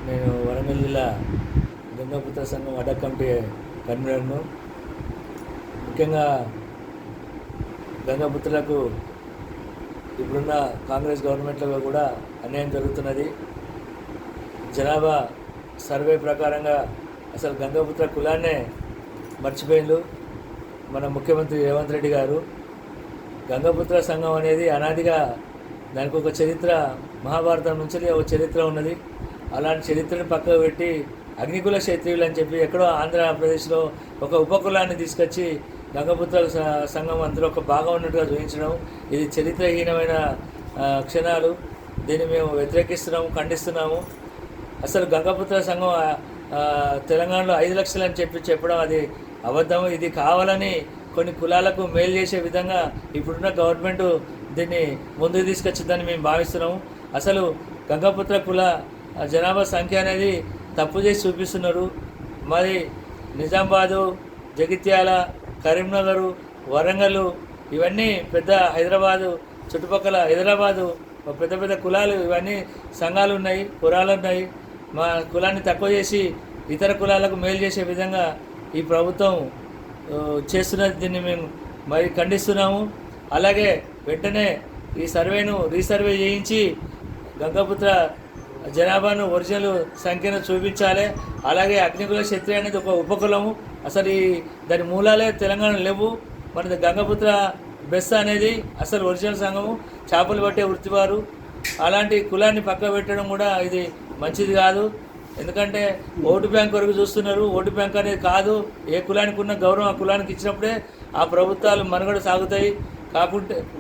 నేను వరంగల్ జిల్లా గంగాపుత్ర సంఘం అడ్డ కమిటీ కన్వీనర్ను. ముఖ్యంగా గంగాపుత్రులకు ఇప్పుడున్న కాంగ్రెస్ గవర్నమెంట్లో కూడా అన్యాయం జరుగుతున్నది. జనాభా సర్వే ప్రకారంగా అసలు గంగాపుత్ర కులాన్నే మర్చిపోయిండు మన ముఖ్యమంత్రి రేవంత్ రెడ్డి గారు. గంగాపుత్ర సంఘం అనేది అనాదిగా దానికి ఒక చరిత్ర, మహాభారతం నుంచి ఒక చరిత్ర ఉన్నది. అలాంటి చరిత్రను పక్కకు పెట్టి అగ్నికుల క్షత్రియులు అని చెప్పి ఎక్కడో ఆంధ్రప్రదేశ్లో ఒక ఉపకులాన్ని తీసుకొచ్చి గంగాపుత్ర సంఘం అందులో ఒక భాగం ఉన్నట్టుగా చూపించడం, ఇది చరిత్రహీనమైన క్షణాలు. దీన్ని మేము వ్యతిరేకిస్తున్నాము, ఖండిస్తున్నాము. అసలు గంగాపుత్ర సంఘం తెలంగాణలో 5 లక్షలు అని చెప్పడం అది అబద్ధం. ఇది కావాలని కొన్ని కులాలకు మేలు చేసే విధంగా ఇప్పుడున్న గవర్నమెంట్ దీన్ని ముందుకు తీసుకొచ్చిందని మేము భావిస్తున్నాము. అసలు గంగాపుత్ర కుల జనాభా సంఖ్య అనేది తప్పు చేసి చూపిస్తున్నారు. మరి నిజామాబాదు, జగిత్యాల, కరీంనగరు, వరంగల్ ఇవన్నీ పెద్ద హైదరాబాదు చుట్టుపక్కల హైదరాబాదు పెద్ద పెద్ద కులాలు, ఇవన్నీ సంఘాలు ఉన్నాయి, కులాలు ఉన్నాయి. మా కులాన్ని తక్కువ చేసి ఇతర కులాలకు మేలు చేసే విధంగా ఈ ప్రభుత్వం చేస్తున్నది. దీన్ని మేము మరి ఖండిస్తున్నాము. అలాగే వెంటనే ఈ సర్వేను రీసర్వే చేయించి గంగాపుత్ర జనాభాను ఒరిజినల్ సంఖ్యను చూపించాలి. అలాగే అగ్నికుల క్షత్రియ అనేది ఒక ఉపకులము. అసలు దాని మూలాలే తెలంగాణ లేవు. మన గంగాపుత్ర బెస్స అనేది అసలు ఒరిజినల్ సంఘము, చేపలు పట్టే వృత్తివారు. అలాంటి కులాన్ని పక్క పెట్టడం కూడా ఇది మంచిది కాదు. ఎందుకంటే ఓటు బ్యాంక్ వరకు చూస్తున్నారు. ఓటు బ్యాంక్ అనేది కాదు. ఏ కులానికి ఉన్న గౌరవం ఆ కులానికి ఇచ్చినప్పుడే ఆ ప్రభుత్వాలు మనుగడ సాగుతాయి.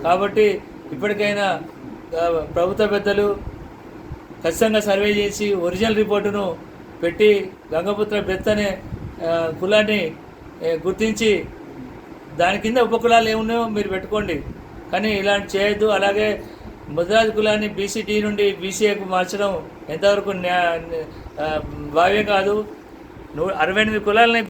కాబట్టి ఇప్పటికైనా ప్రభుత్వ పెద్దలు ఖచ్చితంగా సర్వే చేసి ఒరిజినల్ రిపోర్టును పెట్టి గంగాపుత్ర బెత్త అనే కులాన్ని గుర్తించి దాని కింద ఉపకులాలు ఏమున్నాయో మీరు పెట్టుకోండి, కానీ ఇలాంటి చేయొద్దు. అలాగే ముద్రాజ్ కులాన్ని బీసీటీ నుండి బీసీఏకు మార్చడం ఎంతవరకు భావ్యం కాదు. 68 కులాలని